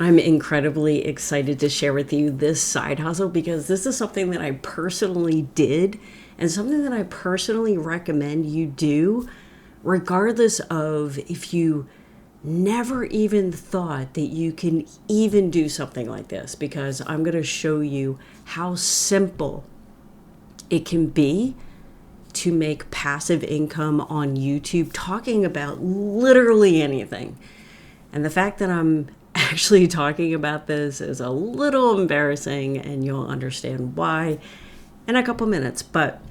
I'm incredibly excited to share with you this side hustle because this is something that I personally did and something that I personally recommend you do, regardless of if you never even thought that you can even do something like this, because I'm going to show you how simple it can be to make passive income on YouTube talking about literally anything. And the fact that I'm actually talking about this is a little embarrassing, and you'll understand why in a couple minutes. But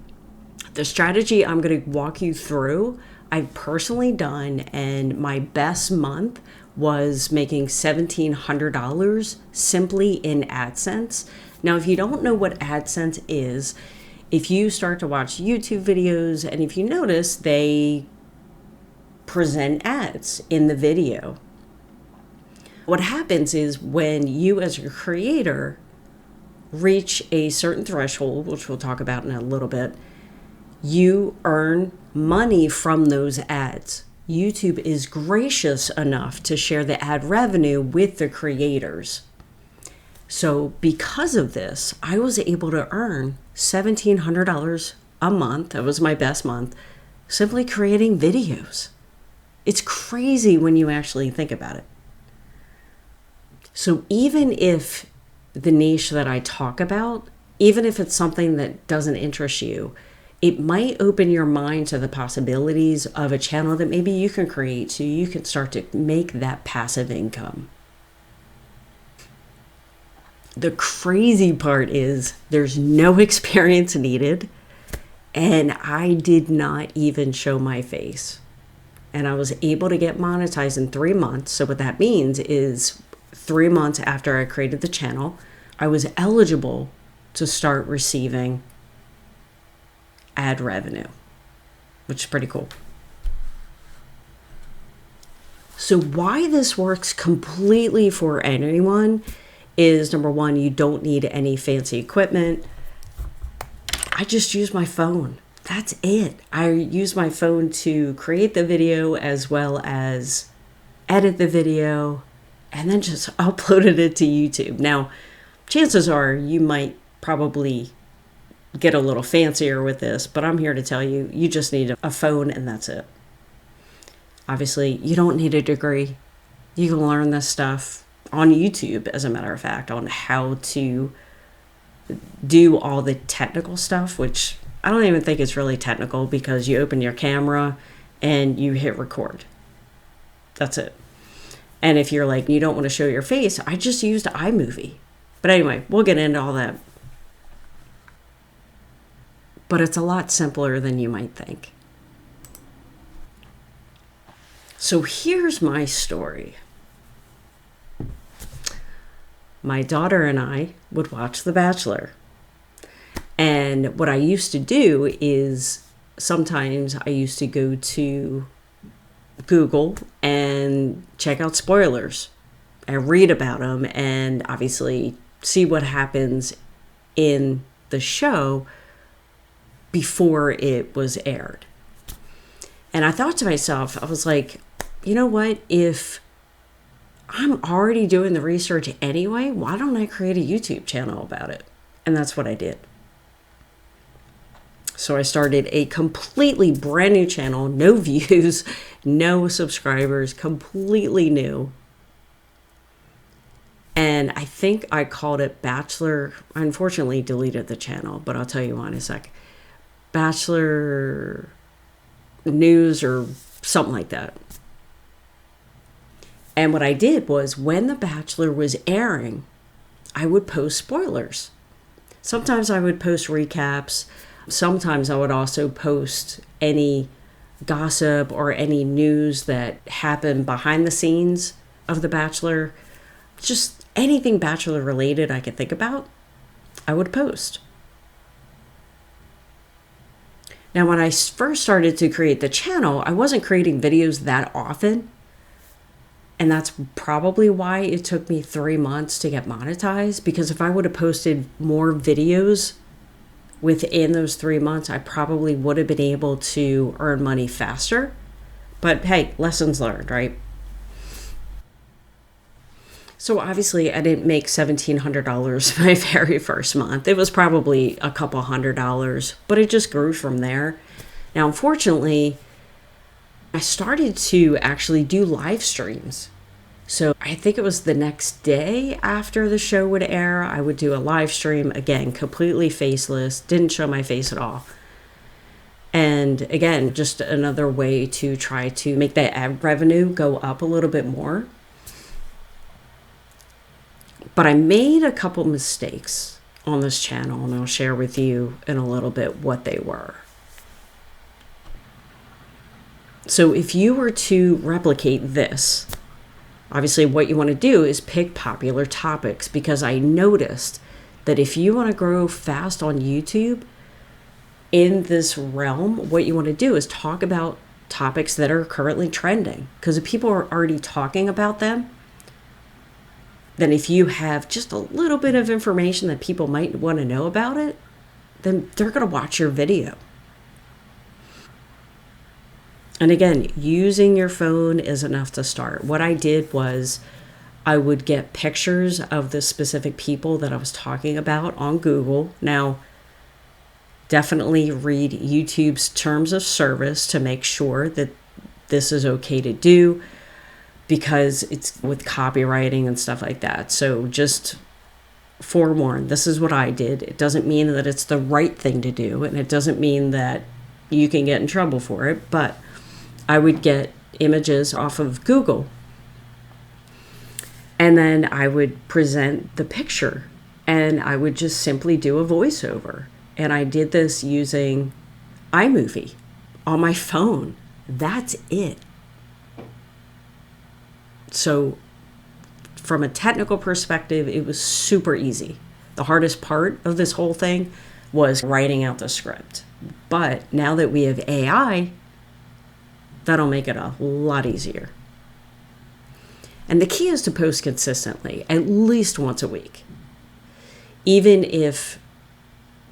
the strategy I'm going to walk you through, I've personally done, and my best month was making $1,700 simply in AdSense. Now, if you don't know what AdSense is, if you start to watch YouTube videos and if you notice they present ads in the video, what happens is when you as a creator reach a certain threshold, which we'll talk about in a little bit, you earn money from those ads. YouTube is gracious enough to share the ad revenue with the creators. So because of this, I was able to earn $1,700 a month. That was my best month, simply creating videos. It's crazy when you actually think about it. So even if the niche that I talk about, even if it's something that doesn't interest you, it might open your mind to the possibilities of a channel that maybe you can create so you can start to make that passive income. The crazy part is there's no experience needed, and I did not even show my face. And I was able to get monetized in 3 months. So what that means is 3 months after I created the channel, I was eligible to start receiving ad revenue, which is pretty cool. So why this works completely for anyone is, number one, you don't need any fancy equipment. I just use my phone. That's it. I use my phone to create the video as well as edit the video and then just uploaded it to YouTube. Now, chances are you might probably get a little fancier with this, but I'm here to tell you, you just need a phone and that's it. Obviously, you don't need a degree. You can learn this stuff on YouTube, as a matter of fact, on how to do all the technical stuff, which I don't even think it's really technical because you open your camera and you hit record. That's it. And if you're like, you don't want to show your face, I just used iMovie. But anyway, we'll get into all that. But it's a lot simpler than you might think. So here's my story. My daughter and I would watch The Bachelor. And what I used to do is sometimes I used to go to Google and check out spoilers and read about them and obviously see what happens in the show before it was aired. And I thought to myself, I was like, you know what? If I'm already doing the research anyway, why don't I create a YouTube channel about it? And that's what I did. So I started a completely brand new channel, no views, no subscribers, completely new. And I think I called it Bachelor. I unfortunately deleted the channel, but I'll tell you why in a sec. Bachelor News or something like that. And what I did was when The Bachelor was airing, I would post spoilers. Sometimes I would post recaps. Sometimes I would also post any gossip or any news that happened behind the scenes of The Bachelor. Just anything Bachelor related I could think about, I would post. Now, when I first started to create the channel, I wasn't creating videos that often. And that's probably why it took me 3 months to get monetized. Because if I would have posted more videos within those 3 months, I probably would have been able to earn money faster. But hey, lessons learned, right? So obviously I didn't make $1,700 my very first month. It was probably a couple $100, but it just grew from there. Now, unfortunately, I started to actually do live streams. So I think it was the next day after the show would air, I would do a live stream, again, completely faceless, didn't show my face at all. And again, just another way to try to make that ad revenue go up a little bit more. But I made a couple mistakes on this channel, and I'll share with you in a little bit what they were. So if you were to replicate this, obviously what you want to do is pick popular topics, because I noticed that if you want to grow fast on YouTube in this realm, what you want to do is talk about topics that are currently trending. Because if people are already talking about them, then if you have just a little bit of information that people might want to know about it, then they're going to watch your video. And again, using your phone is enough to start. What I did was I would get pictures of the specific people that I was talking about on Google. Now, definitely read YouTube's terms of service to make sure that this is okay to do, because it's with copywriting and stuff like that. So just forewarn, this is what I did. It doesn't mean that it's the right thing to do, and it doesn't mean that you can get in trouble for it, but I would get images off of Google, and then I would present the picture, and I would just simply do a voiceover. And I did this using iMovie on my phone. That's it. So from a technical perspective, it was super easy. The hardest part of this whole thing was writing out the script. But now that we have AI, that'll make it a lot easier. And the key is to post consistently, at least once a week. Even if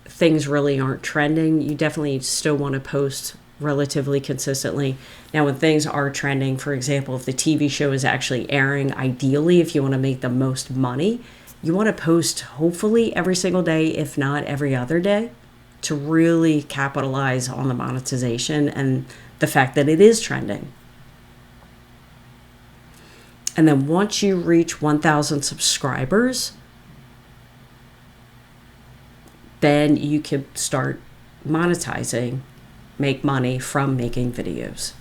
things really aren't trending, you definitely still want to post relatively consistently. Now, when things are trending, for example, if the TV show is actually airing, ideally, if you want to make the most money, you want to post hopefully every single day, if not every other day, to really capitalize on the monetization and the fact that it is trending. And then once you reach 1,000 subscribers, then you can start monetizing, make money from making videos.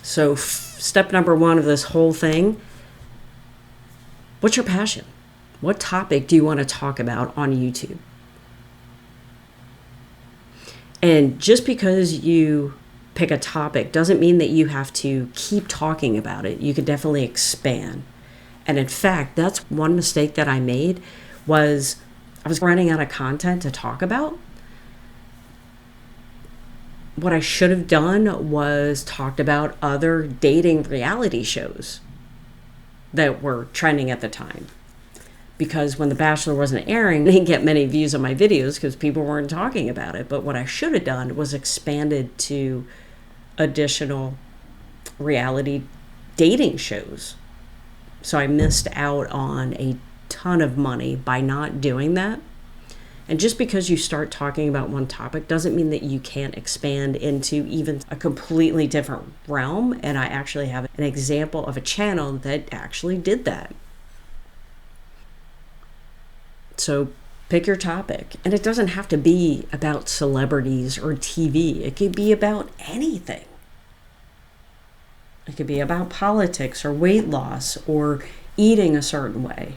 So step number one of this whole thing, what's your passion? What topic do you want to talk about on YouTube? And just because you pick a topic doesn't mean that you have to keep talking about it. You could definitely expand. And in fact, that's one mistake that I made, was I was running out of content to talk about. What I should have done was talked about other dating reality shows that were trending at the time. Because when The Bachelor wasn't airing, I didn't get many views on my videos because people weren't talking about it. But what I should have done was expanded to additional reality dating shows. So I missed out on a ton of money by not doing that. And just because you start talking about one topic doesn't mean that you can't expand into even a completely different realm. And I actually have an example of a channel that actually did that. So pick your topic. And it doesn't have to be about celebrities or TV. It could be about anything. It could be about politics or weight loss or eating a certain way.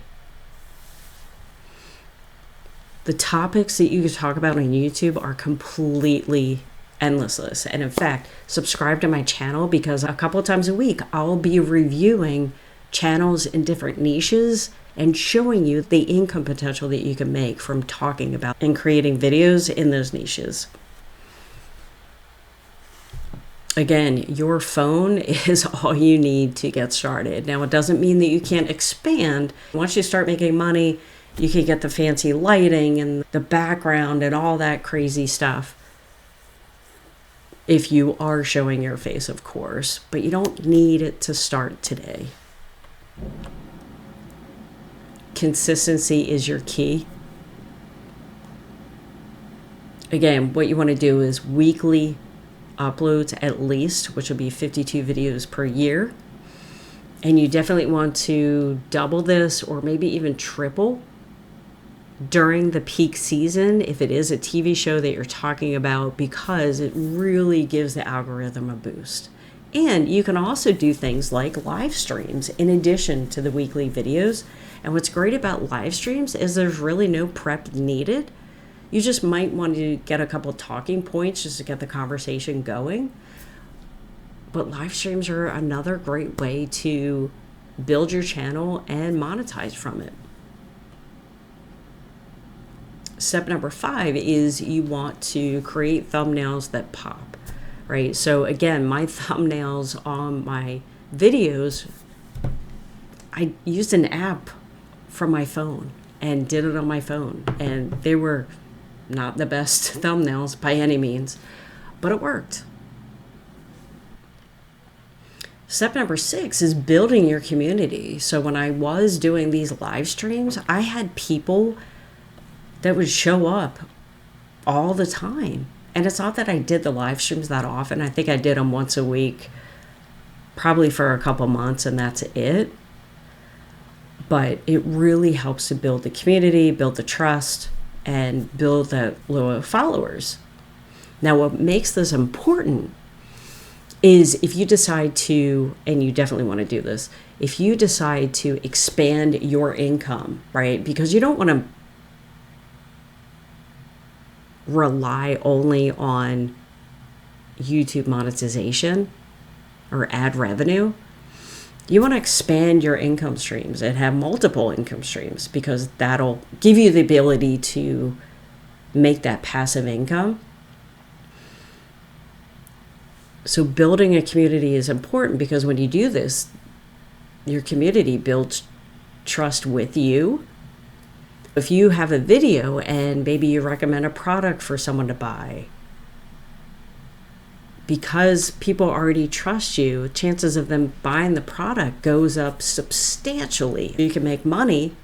The topics that you can talk about on YouTube are completely endless. And in fact, subscribe to my channel, because a couple of times a week, I'll be reviewing channels in different niches and showing you the income potential that you can make from talking about and creating videos in those niches. Again, your phone is all you need to get started. Now, it doesn't mean that you can't expand. Once you start making money, you can get the fancy lighting and the background and all that crazy stuff. If you are showing your face, of course, but you don't need it to start today. consistency is your key. Again, what you want to do is weekly uploads at least, which will be 52 videos per year. And you definitely want to double this or maybe even triple during the peak season if it is a TV show that you're talking about, because it really gives the algorithm a boost. And you can also do things like live streams in addition to the weekly videos. And what's great about live streams is there's really no prep needed. You just might want to get a couple talking points just to get the conversation going. But live streams are another great way to build your channel and monetize from it. Step number 5 is you want to create thumbnails that pop, right? So again, my thumbnails on my videos, I used an app from my phone and did it on my phone. And they were not the best thumbnails by any means, but it worked. Step number 6 is building your community. So when I was doing these live streams, I had people that would show up all the time. And it's not that I did the live streams that often. I think I did them once a week, probably for a couple months, and that's it. But it really helps to build the community, build the trust, and build the loyal followers. Now, what makes this important is if you decide to, and you definitely want to do this, if you decide to expand your income, right? Because you don't want to rely only on YouTube monetization or ad revenue. You want to expand your income streams and have multiple income streams, because that'll give you the ability to make that passive income. So building a community is important, because when you do this, your community builds trust with you. If you have a video and maybe you recommend a product for someone to buy, because people already trust you, chances of them buying the product goes up substantially. You can make money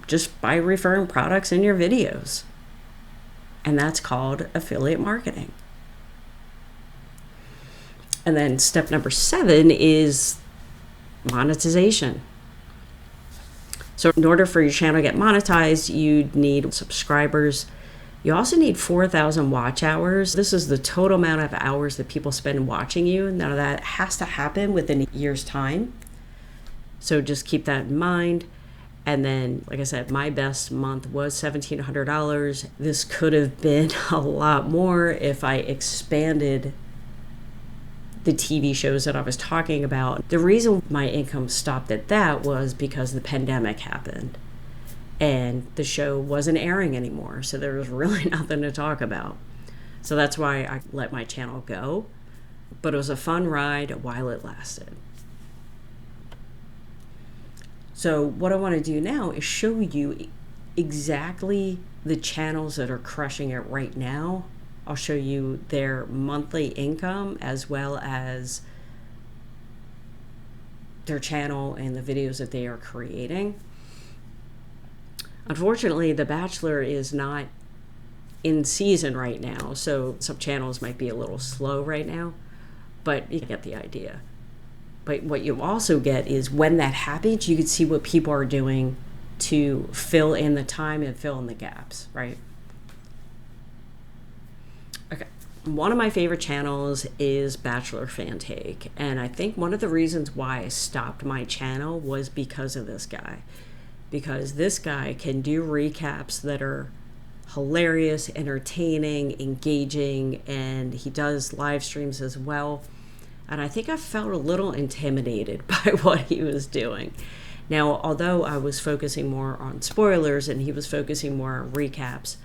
just by referring products in your videos. And that's called affiliate marketing. And then step number 7 is monetization. So in order for your channel to get monetized, you need subscribers. You also need 4,000 watch hours. This is the total amount of hours that people spend watching you. Now that has to happen within a year's time. So just keep that in mind. And then, like I said, my best month was $1,700. This could have been a lot more if I expanded the TV shows that I was talking about. The reason my income stopped at that was because the pandemic happened and the show wasn't airing anymore. So there was really nothing to talk about. So that's why I let my channel go. But it was a fun ride while it lasted. So what I want to do now is show you exactly the channels that are crushing it right now. I'll show you their monthly income as well as their channel and the videos that they are creating. Unfortunately, The Bachelor is not in season right now, so some channels might be a little slow right now, but you get the idea. But what you also get is when that happens, you can see what people are doing to fill in the time and fill in the gaps, right? Okay, one of my favorite channels is Bachelor Fan Take, and I think one of the reasons why I stopped my channel was because of this guy. Because this guy can do recaps that are hilarious, entertaining, engaging, and he does live streams as well. And I think I felt a little intimidated by what he was doing. Now, although I was focusing more on spoilers and he was focusing more on recaps,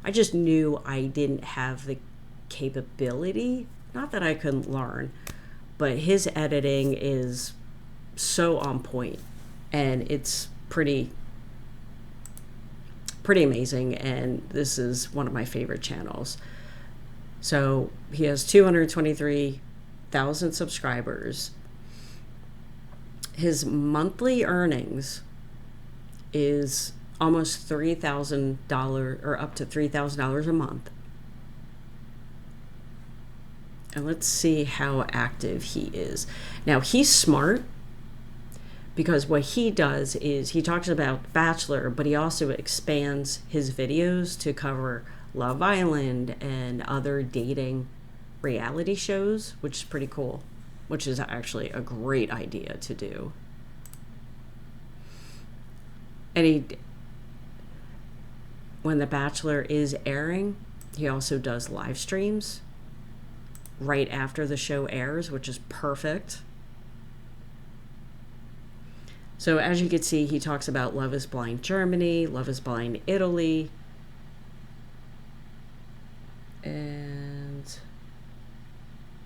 I just knew I didn't have the capability. Not that I couldn't learn, but his editing is so on point, and it's pretty amazing, and this is one of my favorite channels. So he has 223,000 subscribers. His monthly earnings is almost $3,000 or up to $3,000 a month. And let's see how active he is. Now, he's smart because what he does is he talks about Bachelor, but he also expands his videos to cover Love Island and other dating reality shows, which is pretty cool, which is actually a great idea to do. And when The Bachelor is airing, he also does live streams right after the show airs, which is perfect. So as you can see, he talks about Love is Blind Germany, Love is Blind Italy, and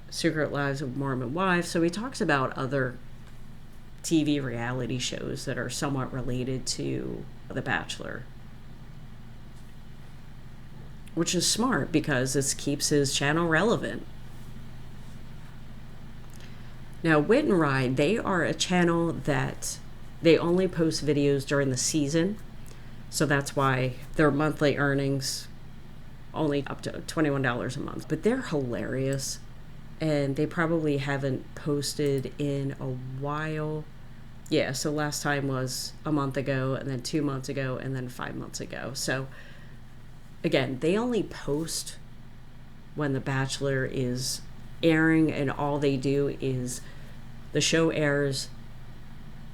Secret Lives of Mormon Wives. So he talks about other TV reality shows that are somewhat related to The Bachelor, which is smart because this keeps his channel relevant. Now, Wit and Ride, they are a channel that they only post videos during the season. So that's why their monthly earnings only up to $21 a month. But they're hilarious. And they probably haven't posted in a while. Yeah, so last time was a month ago, and then 2 months ago, and then 5 months ago. So again, they only post when The Bachelor is airing, and all they do is the show airs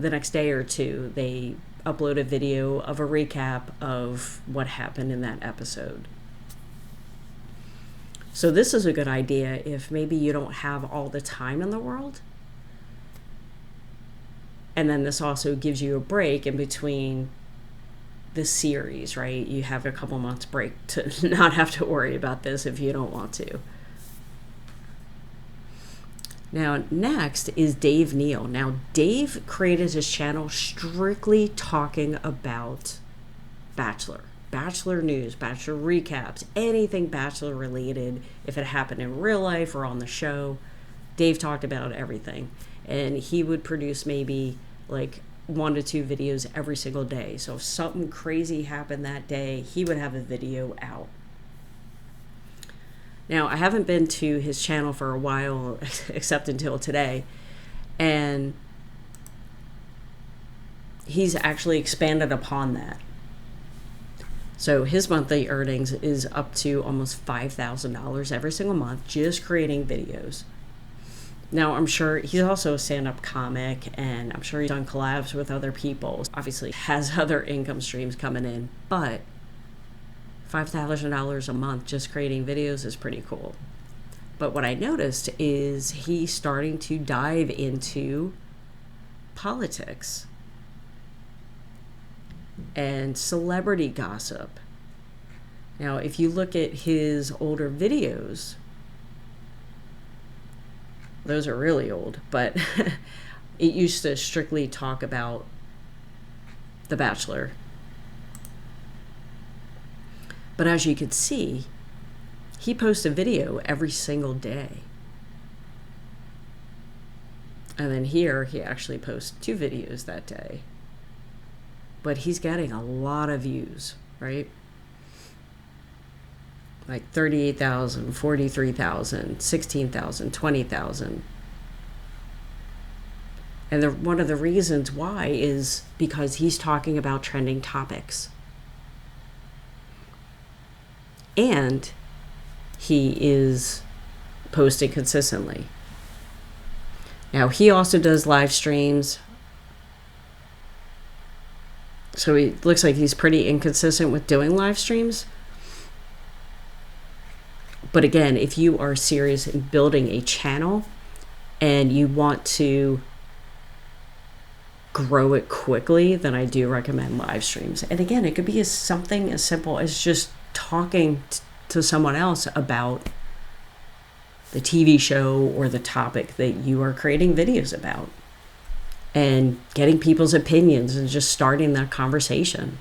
the next day or two. They upload a video of a recap of what happened in that episode. So this is a good idea if maybe you don't have all the time in the world. And then this also gives you a break in between the series, right? You have a couple months break to not have to worry about this if you don't want to. Now, next is Dave Neal. Now, Dave created his channel strictly talking about Bachelor. Bachelor news, Bachelor recaps, anything Bachelor related. If it happened in real life or on the show, Dave talked about everything. And he would produce maybe like 1 to 2 videos every single day. So if something crazy happened that day, he would have a video out. Now, I haven't been to his channel for a while, except until today, and he's actually expanded upon that. So his monthly earnings is up to almost $5,000 every single month, just creating videos. Now, I'm sure he's also a stand-up comic, and I'm sure he's done collabs with other people. Obviously, has other income streams coming in, but $5,000 a month just creating videos is pretty cool. But what I noticed is he's starting to dive into politics and celebrity gossip. Now, if you look at his older videos, those are really old, but it used to strictly talk about The Bachelor. But as you can see, he posts a video every single day. And then here, he actually posts 2 videos that day. But he's getting a lot of views, right? Like 38,000, 43,000, 16,000, 20,000. And one of the reasons why is because he's talking about trending topics. And he is posting consistently. Now, he also does live streams. So he looks like he's pretty inconsistent with doing live streams. But again, if you are serious in building a channel and you want to grow it quickly, then I do recommend live streams. And again, it could be something as simple as just talking to someone else about the TV show or the topic that you are creating videos about, and getting people's opinions and just starting that conversation.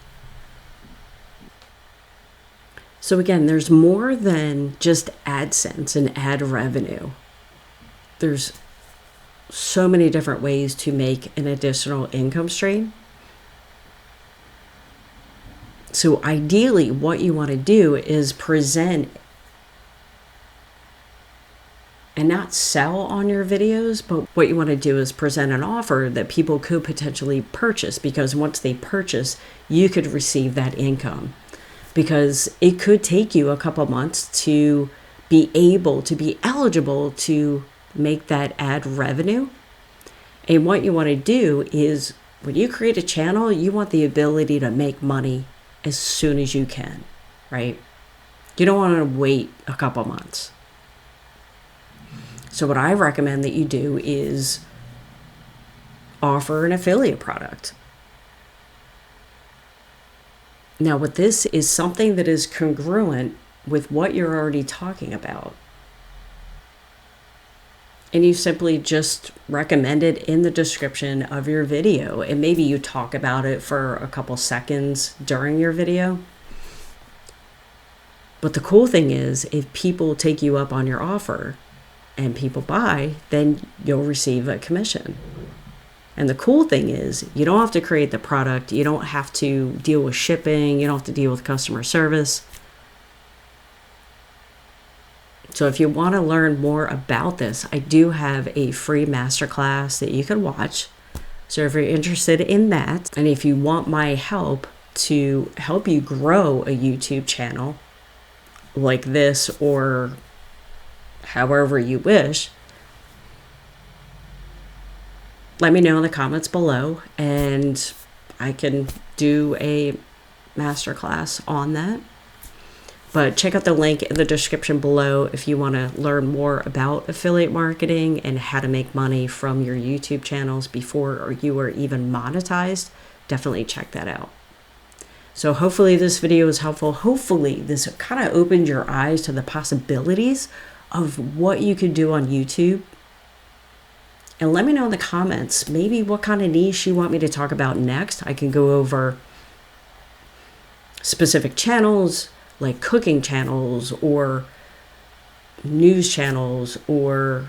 So again, there's more than just AdSense and ad revenue. There's so many different ways to make an additional income stream. So ideally, what you want to do is present and not sell on your videos, but what you want to do is present an offer that people could potentially purchase, because once they purchase, you could receive that income. Because it could take you a couple months to be able to be eligible to make that ad revenue. And what you want to do is, when you create a channel, you want the ability to make money as soon as you can, right? You don't want to wait a couple months. So what I recommend that you do is offer an affiliate product. Now, what this is something that is congruent with what you're already talking about. And you simply just recommend it in the description of your video. And maybe you talk about it for a couple seconds during your video. But the cool thing is, if people take you up on your offer and people buy, then you'll receive a commission. And the cool thing is, you don't have to create the product. You don't have to deal with shipping. You don't have to deal with customer service. So if you want to learn more about this, I do have a free masterclass that you can watch. So if you're interested in that, and if you want my help to help you grow a YouTube channel like this, or however you wish, let me know in the comments below, and I can do a masterclass on that. But check out the link in the description below if you want to learn more about affiliate marketing and how to make money from your YouTube channels before you are even monetized. Definitely check that out. So hopefully this video is helpful. Hopefully this kind of opened your eyes to the possibilities of what you could do on YouTube. And let me know in the comments maybe what kind of niche you want me to talk about next. I can go over specific channels, like cooking channels or news channels or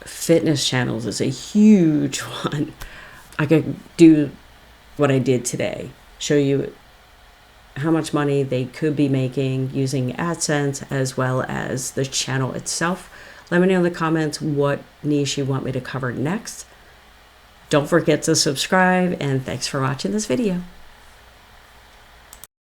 fitness channels is a huge one. I could do what I did today, show you how much money they could be making using AdSense as well as the channel itself. Let me know in the comments what niche you want me to cover next. Don't forget to subscribe, and thanks for watching this video.